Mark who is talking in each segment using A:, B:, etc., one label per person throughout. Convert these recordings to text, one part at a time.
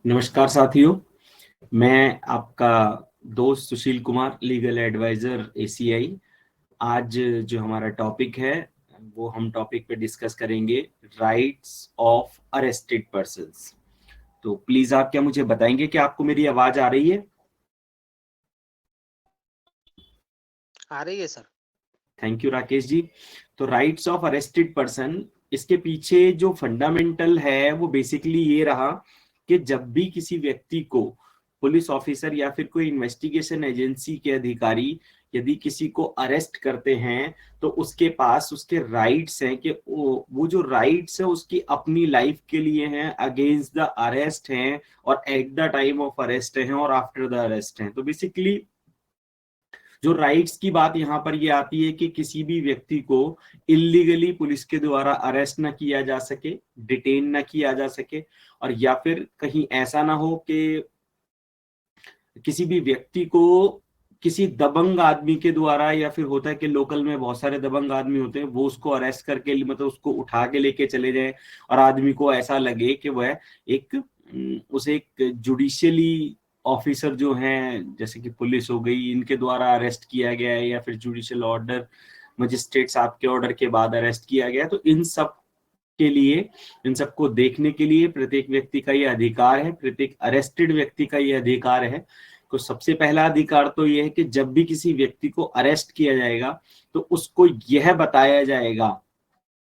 A: नमस्कार साथियों, मैं आपका दोस्त Sushil Kumar, legal adviser ACI. आज जो हमारा टॉपिक है वो हम टॉपिक पे डिस्कस करेंगे राइट्स ऑफ अरेस्टेड पर्सन्स। तो प्लीज आप क्या मुझे बताएंगे कि आपको मेरी आवाज आ रही है?
B: आ रही है sir.
A: Thank you Rakesh ji. तो राइट्स ऑफ अरेस्टेड पर्सन, इसके पीछे जो फंडामेंटल है वो बेसिकली ये रहा कि जब भी किसी व्यक्ति को पुलिस ऑफिसर या फिर कोई इन्वेस्टिगेशन एजेंसी के अधिकारी यदि किसी को अरेस्ट करते हैं तो उसके पास उसके राइट्स हैं कि वो जो राइट्स है उसकी अपनी लाइफ के लिए हैं, अगेंस्ट द अरेस्ट हैं, और at the time of arrest हैं और आफ्टर द अरेस्ट हैं। तो बेसिकली जो राइट्स की बात यहाँ पर ये आती है कि किसी भी व्यक्ति को इलीगली पुलिस के द्वारा अरेस्ट ना किया जा सके, डिटेन ना किया जा सके, और या फिर कहीं ऐसा ना हो कि किसी भी व्यक्ति को किसी दबंग आदमी के द्वारा, या फिर होता है कि लोकल में बहुत सारे दबंग आदमी होते हैं, वो उसको अरेस्ट करके मतलब उसको उठा के लेके चले जाए और आदमी को ऐसा लगे कि वह एक उसे एक जुडिशियली ऑफिसर जो हैं, जैसे कि पुलिस हो गई, इनके द्वारा अरेस्ट किया गया है, या फिर जुडिशियल ऑर्डर, मजिस्ट्रेट साहब के ऑर्डर के बाद अरेस्ट किया गया। तो इन सब के लिए, इन सबको देखने के लिए प्रत्येक व्यक्ति का ये अधिकार है, प्रत्येक अरेस्टेड व्यक्ति का ये अधिकार है। तो सबसे पहला अधिकार तो यह है कि जब भी किसी व्यक्ति को अरेस्ट किया जाएगा तो उसको यह बताया जाएगा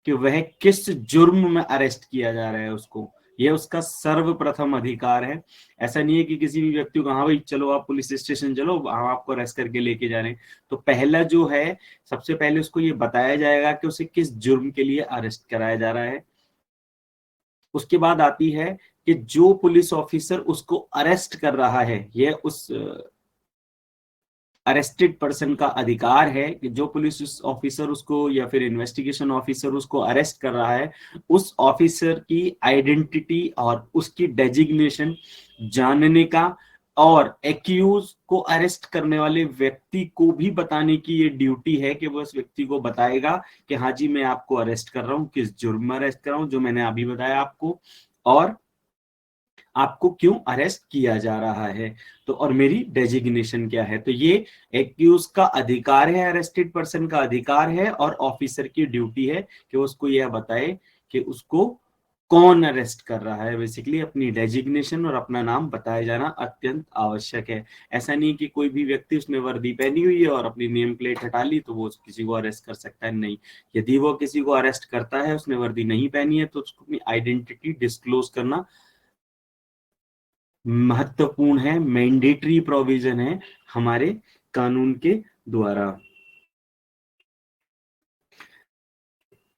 A: कि वह किस जुर्म में अरेस्ट किया जा रहा है। उसको यह उसका सर्वप्रथम अधिकार है। ऐसा नहीं है कि किसी भी व्यक्ति को हाँ भाई चलो आप पुलिस स्टेशन चलो, हम आपको अरेस्ट करके लेके जा रहे हैं। तो पहला जो है, सबसे पहले उसको ये बताया जाएगा कि उसे किस जुर्म के लिए अरेस्ट कराया जा रहा है। उसके बाद आती है कि जो पुलिस ऑफिसर उसको अरेस्ट कर रहा है, यह उस अरेस्टेड पर्सन का अधिकार है कि जो पुलिस ऑफिसर उसको या फिर इन्वेस्टिगेशन ऑफिसर उसको अरेस्ट कर रहा है, उस ऑफिसर की आइडेंटिटी और उसकी डेजिग्नेशन जानने का, और एक्यूज को अरेस्ट करने वाले व्यक्ति को भी बताने की ये ड्यूटी है कि वो उस व्यक्ति को बताएगा कि हाँ जी मैं आपको अरेस्ट कर रहा हूँ, किस जुर्म में अरेस्ट कर रहा हूँ, जो मैंने अभी बताया आपको, और आपको क्यों अरेस्ट किया जा रहा है, तो और मेरी डेजिग्नेशन क्या है। तो ये एक्यूज का अधिकार है, अरेस्टेड पर्सन का अधिकार है, और ऑफिसर की ड्यूटी है कि उसको यह बताए कि उसको कौन अरेस्ट कर रहा है। बेसिकली अपनी डेजिग्नेशन और अपना नाम बताया जाना अत्यंत आवश्यक है। ऐसा नहीं कि कोई भी व्यक्ति उसने वर्दी पहनी हुई है और अपनी नेम प्लेट हटा ली तो वो किसी को अरेस्ट कर सकता है, नहीं। यदि वो किसी को अरेस्ट करता है, उसने वर्दी नहीं पहनी है, तो उसको अपनी आइडेंटिटी डिस्क्लोज करना महत्वपूर्ण है, मैंडेटरी प्रोविजन है हमारे कानून के द्वारा।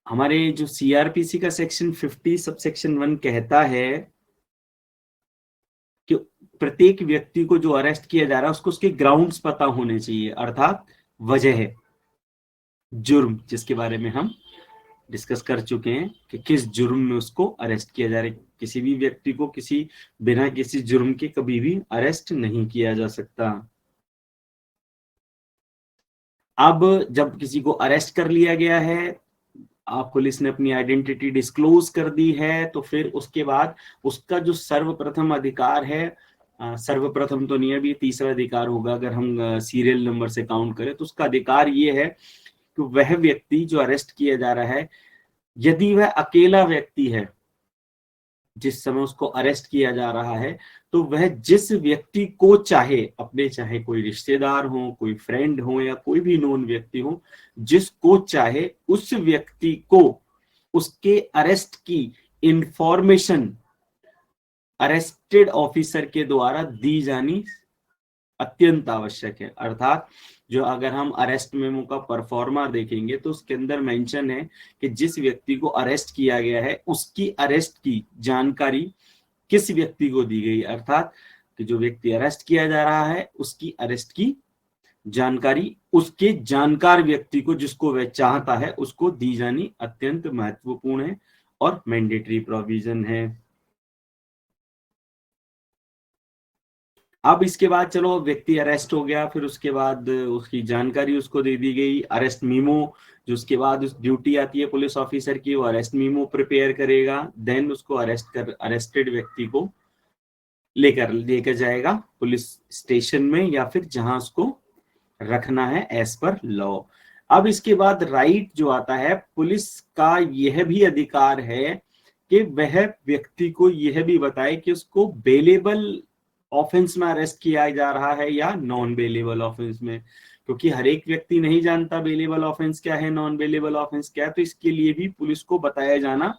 A: हमारे जो सीआरपीसी का सेक्शन 50 सब सेक्शन 1 कहता है कि प्रत्येक व्यक्ति को जो अरेस्ट किया जा रहा है उसको उसके ग्राउंड्स पता होने चाहिए, अर्थात वजह है, जुर्म जिसके बारे में हम डिस्कस कर चुके हैं कि किस जुर्म में उसको अरेस्ट किया जा रहा है। किसी भी व्यक्ति को किसी बिना किसी जुर्म के कभी भी अरेस्ट नहीं किया जा सकता। अब जब किसी को अरेस्ट कर लिया गया है, आप पुलिस ने अपनी आइडेंटिटी डिस्क्लोज कर दी है, तो फिर उसके बाद उसका जो सर्वप्रथम अधिकार है, सर्वप्रथम तो नहीं, अभी तीसरा अधिकार होगा अगर हम सीरियल नंबर से काउंट करें, तो उसका अधिकार ये है कि वह व्यक्ति जो अरेस्ट किया जा रहा है, यदि वह अकेला व्यक्ति है जिस समय उसको अरेस्ट किया जा रहा है, तो वह जिस व्यक्ति को चाहे, अपने चाहे कोई रिश्तेदार हो, कोई फ्रेंड हो, या कोई भी नोन व्यक्ति हो, जिसको चाहे उस व्यक्ति को उसके अरेस्ट की इंफॉर्मेशन अरेस्टेड ऑफिसर के द्वारा दी जानी अत्यंत आवश्यक है। अर्थात जो अगर हम अरेस्ट मेमो का परफॉर्मा देखेंगे तो उसके अंदर मेंशन है कि जिस व्यक्ति को अरेस्ट किया गया है उसकी अरेस्ट की जानकारी किस व्यक्ति को दी गई, अर्थात कि जो व्यक्ति अरेस्ट किया जा रहा है उसकी अरेस्ट की जानकारी उसके जानकार व्यक्ति को, जिसको वह चाहता है, उसको दी जानी अत्यंत महत्वपूर्ण है और मैंडेटरी प्रोविजन है। अब इसके बाद चलो व्यक्ति अरेस्ट हो गया, फिर उसके बाद उसकी जानकारी उसको दे दी गई, अरेस्ट मीमो, जो उसके बाद उस ड्यूटी आती है पुलिस ऑफिसर की, वो अरेस्ट मीमो प्रिपेयर करेगा, देन उसको अरेस्टेड व्यक्ति को लेकर जाएगा पुलिस स्टेशन में या फिर जहां उसको रखना है एज पर लॉ। अब इसके बाद राइट जो आता है, पुलिस का यह भी अधिकार है कि वह व्यक्ति को यह भी बताए कि उसको बेलेबल ऑफेंस में अरेस्ट किया जा रहा है या नॉन बेलेबल ऑफेंस में, क्योंकि हर एक व्यक्ति नहीं जानता बेलेबल ऑफेंस क्या है, नॉन बेलेबल ऑफेंस क्या है। तो इसके लिए भी पुलिस को बताया जाना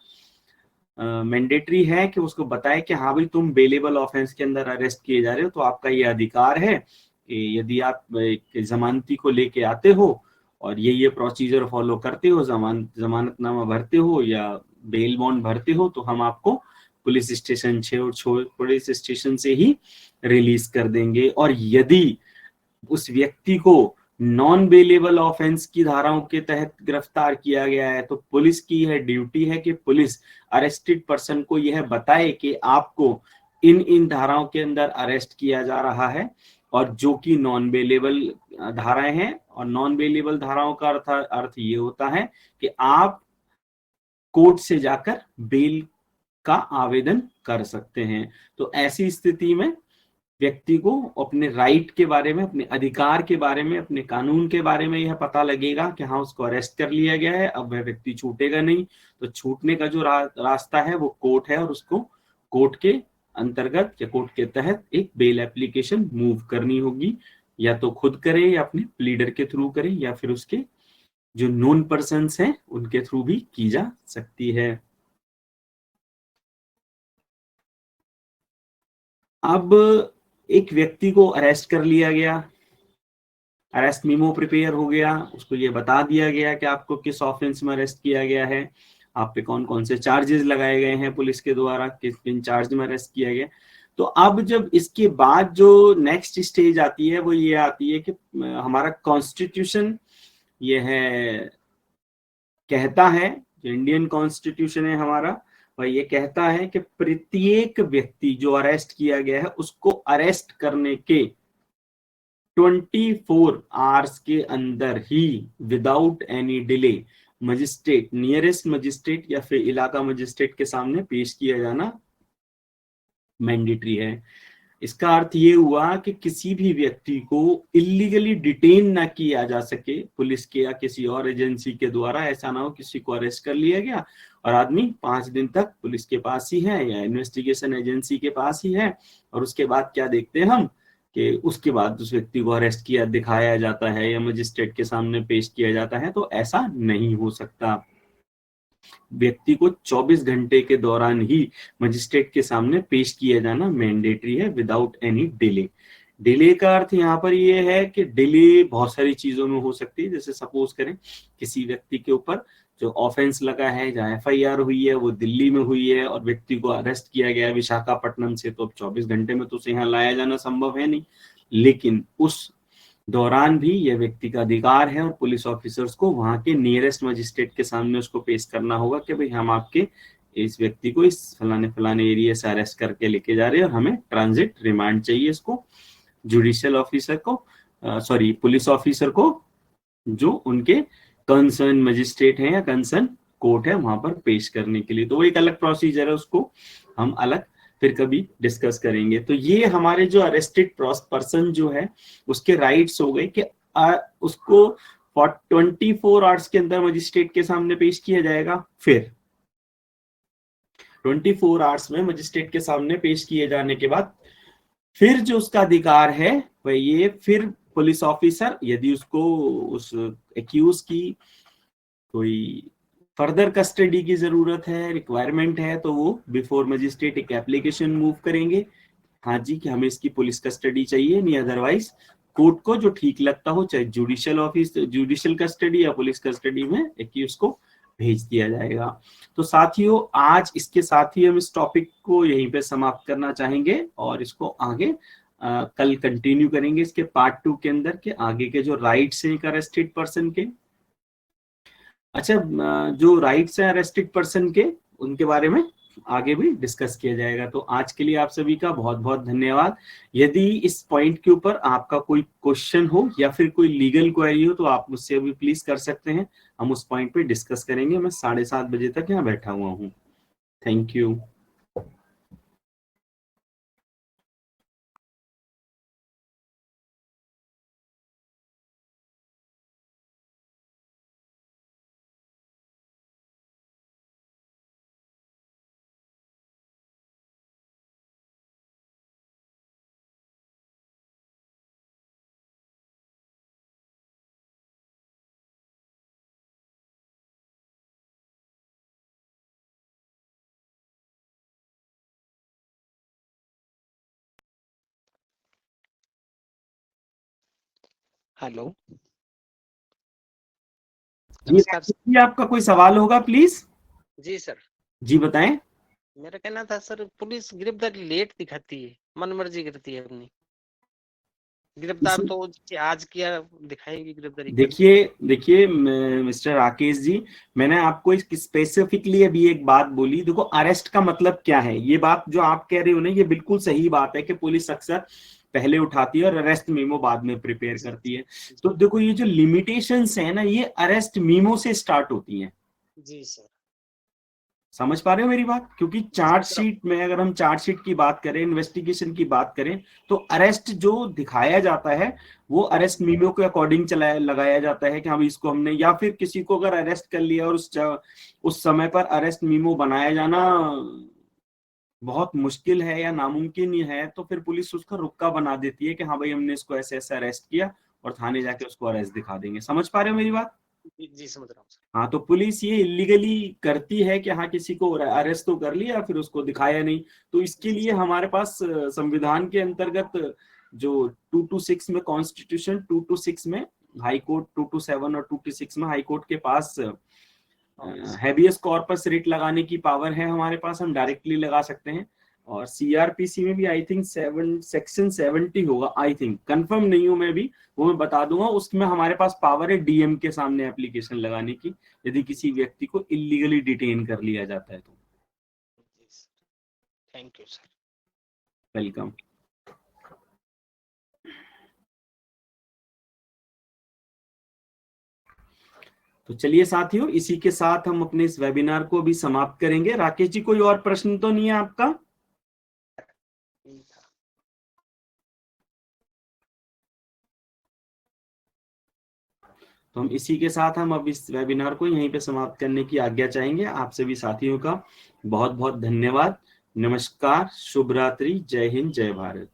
A: मैंडेटरी है कि उसको बताए कि हाँ भाई तुम बेलेबल ऑफेंस के अंदर अरेस्ट किए जा रहे हो, तो आपका ये अधिकार है कि यदि आप एक जमानती को लेके आते हो और ये प्रोसीजर फॉलो करते हो, जमानतनामा भरते हो या बेल बॉन्ड भरते हो, तो हम आपको पुलिस स्टेशन पुलिस स्टेशन से ही रिलीज कर देंगे। और यदि उस व्यक्ति को नॉन बेलेबल ऑफेंस की धाराओं के तहत गिरफ्तार किया गया है, तो पुलिस की यह ड्यूटी है कि पुलिस अरेस्टेड पर्सन को यह बताए कि आपको इन इन धाराओं के अंदर अरेस्ट किया जा रहा है, और जो कि नॉन बेलेबल धाराएं हैं। और नॉन बेलेबल धाराओं का अर्थ ये होता है कि आप कोर्ट से जाकर बेल का आवेदन कर सकते हैं। तो ऐसी स्थिति में व्यक्ति को अपने राइट के बारे में, अपने अधिकार के बारे में, अपने कानून के बारे में यह पता लगेगा कि हाँ उसको अरेस्ट कर लिया गया है, अब वह व्यक्ति छूटेगा नहीं। तो छूटने का जो रास्ता है वो कोर्ट है, और उसको कोर्ट के अंतर्गत या कोर्ट के तहत एक बेल एप्लीकेशन मूव करनी होगी, या तो खुद करे या अपने प्लीडर के थ्रू करे, या फिर उसके जो नोन पर्सन्स हैं उनके थ्रू भी की जा सकती है। अब एक व्यक्ति को अरेस्ट कर लिया गया, अरेस्ट मेमो प्रिपेयर हो गया, उसको ये बता दिया गया कि आपको किस ऑफेंस में अरेस्ट किया गया है, आप पे कौन कौन से चार्जेस लगाए गए हैं पुलिस के द्वारा, किस किन चार्ज में अरेस्ट किया गया। तो अब जब इसके बाद जो नेक्स्ट स्टेज आती है वो ये आती है कि हमारा कॉन्स्टिट्यूशन यह कहता है, जो इंडियन कॉन्स्टिट्यूशन है हमारा, वह ये कहता है कि प्रत्येक व्यक्ति जो अरेस्ट किया गया है उसको अरेस्ट करने के 24 आवर्स के अंदर ही without any delay magistrate, nearest magistrate या फिर इलाका मजिस्ट्रेट के सामने पेश किया जाना मैंडेटरी है। इसका अर्थ ये हुआ कि किसी भी व्यक्ति को इलीगली डिटेन ना किया जा सके पुलिस के या किसी और एजेंसी के द्वारा। ऐसा ना हो किसी को अरेस्ट कर लिया गया और आदमी 5 दिन तक पुलिस के पास ही है या इन्वेस्टिगेशन एजेंसी के पास ही है, और उसके बाद क्या देखते हैं हम कि उसके बाद उस व्यक्ति को अरेस्ट किया दिखाया जाता है या मजिस्ट्रेट के सामने पेश किया जाता है। तो ऐसा नहीं हो सकता। व्यक्ति को 24 घंटे के दौरान ही मजिस्ट्रेट के सामने पेश किया जाना मैंडेटरी है विदाउट एनी डिले। डिले का अर्थ यहाँ पर ये है कि डिले बहुत सारी चीजों में हो सकती है। जैसे सपोज करें किसी व्यक्ति के ऊपर जो ऑफेंस लगा है, जहाँ FIR हुई है वो दिल्ली में हुई है और व्यक्ति को अरेस्ट किया गया है विशाखापट्टनम से, तो अब 24 घंटे में तो उसे यहाँ लाया जाना संभव है नहीं। लेकिन उस दौरान भी यह व्यक्ति का अधिकार है और पुलिस ऑफिसर्स को वहां के नियरेस्ट मजिस्ट्रेट के सामने उसको पेश करना होगा कि भाई हम आपके इस व्यक्ति को इस फलाने फलाने एरिया से अरेस्ट करके लेके जा रहे हैं और हमें ट्रांजिट रिमांड चाहिए इसको जुडिशियल ऑफिसर को, सॉरी पुलिस ऑफिसर को, जो उनके कंसर्न मजिस्ट्रेट है या कंसर्न कोर्ट है वहां पर पेश करने के लिए। तो वो एक अलग प्रोसीजर है, उसको हम अलग फिर कभी डिस्कस करेंगे। तो ये हमारे जो अरेस्टेड पर्सन जो है उसके राइट्स हो गए कि उसको 24 आवर्स के अंदर मजिस्ट्रेट के सामने पेश किया जाएगा। फिर 24 आवर्स में मजिस्ट्रेट के सामने पेश किए जाने के बाद फिर जो उसका अधिकार है वह ये, फिर पुलिस ऑफिसर यदि उसको उस एक्यूज की कोई फर्दर कस्टडी की जरूरत है, रिक्वायरमेंट है, तो वो बिफोर मजिस्ट्रेट एक एप्लीकेशन मूव करेंगे, हाँ जी कि हमें इसकी पुलिस कस्टडी चाहिए, नहीं अदरवाइज कोर्ट को जो ठीक लगता हो, चाहे जुडिशियल कस्टडी या पुलिस कस्टडी में एक्यूज को भेज दिया जाएगा। तो साथियों आज इसके साथ ही हम इस टॉपिक को यहीं पे समाप्त करना चाहेंगे और इसको आगे कल कंटिन्यू करेंगे इसके पार्ट 2 के अंदर के आगे के जो राइट्स हैं एक अरेस्टेड पर्सन के। अच्छा, जो राइट्स हैं अरेस्टेड पर्सन के उनके बारे में आगे भी डिस्कस किया जाएगा। तो आज के लिए आप सभी का बहुत बहुत धन्यवाद। यदि इस पॉइंट के ऊपर आपका कोई क्वेश्चन हो या फिर कोई लीगल क्वेरी हो तो आप मुझसे अभी प्लीज कर सकते हैं, हम उस पॉइंट पे डिस्कस करेंगे। मैं 7:30 बजे तक यहाँ बैठा हुआ हूँ। Thank you.
B: हेलो।
A: जी
B: नमस्कार सर।
A: जी, आपका कोई सवाल होगा प्लीज?
B: जी सर,
A: जी बताएं।
B: मेरा कहना था सर, पुलिस गिरफ्तारी लेट दिखाती है, मन मर्जी करती है अपनी। गिरफ्तार
A: इसी-
B: तो आज किया, दिखाएगी गिरफ्तारी कल।
A: देखिए देखिए मिस्टर राकेश जी, मैंने आपको एक स्पेसिफिकली अभी एक बात बोली। देखो, अरेस्ट का मतलब क्या है, ये बात जो आप कह रहे हो ना, ये बिल्कुल सही बात है कि पुलिस अक्सर पहले उठाती है और अरेस्ट मीमो बाद में प्रिपेयर
B: जी
A: करती है। तो
B: जी
A: देखो, ये जो लिमिटेशंस है ना, ये अरेस्ट मीमो से स्टार्ट होती हैं।
B: जी सर।
A: समझ पा रहे हो मेरी बात? क्योंकि
B: जी समझ रहा
A: चार्जशीट में, अगर हम चार्जशीट की बात करें, इन्वेस्टिगेशन की बात करें, तो अरेस्ट जो दिखाया जाता है वो अरेस्ट मीमो के अकॉर्डिंग चलाया लगाया जाता है कि हम इसको हमने, या फिर किसी को अगर अरेस्ट कर लिया और उस समय पर अरेस्ट मीमो बनाया जाना बहुत मुश्किल है या नामुमकिन ही है, तो फिर पुलिस उसका रुक्का बना देती है कि हाँ भाई, हमने इसको ऐसे ऐसे अरेस्ट किया और थाने
B: हूँ।
A: जाके उसको अरेस्ट दिखा देंगे। समझ पा रहे हो मेरी बात?
B: जी समझ रहा हूँ सर।
A: हाँ, तो पुलिस ये इलीगली करती है कि हाँ, किसी को अरेस्ट तो कर लिया, फिर उसको दिखाया नहीं। तो इसके
B: जी
A: लिए हमारे पास संविधान के अंतर्गत जो 226 में, कॉन्स्टिट्यूशन 226 में, हाई कोर्ट 227 और 226 में हाई कोर्ट के पास हैबियस कॉर्पस रिट लगाने की पावर है हमारे पास, हम डायरेक्टली लगा सकते हैं। और सीआरपीसी में भी आई थिंक सेक्शन 70 होगा, आई थिंक, कंफर्म नहीं हूं मैं भी, वो मैं बता दूंगा। उसमें हमारे पास पावर है डीएम के सामने एप्लीकेशन लगाने की, यदि किसी व्यक्ति को इलीगली डिटेन कर लिया जाता है तो।
B: Thank you sir.
A: वेलकम। तो चलिए साथियों, इसी के साथ हम अपने इस वेबिनार को भी समाप्त करेंगे। राकेश जी, कोई और प्रश्न तो नहीं है आपका? तो हम इसी के साथ हम अब इस वेबिनार को यहीं पे समाप्त करने की आज्ञा चाहेंगे। आप सभी साथियों का बहुत बहुत धन्यवाद। नमस्कार, शुभ रात्रि, जय हिंद, जय भारत।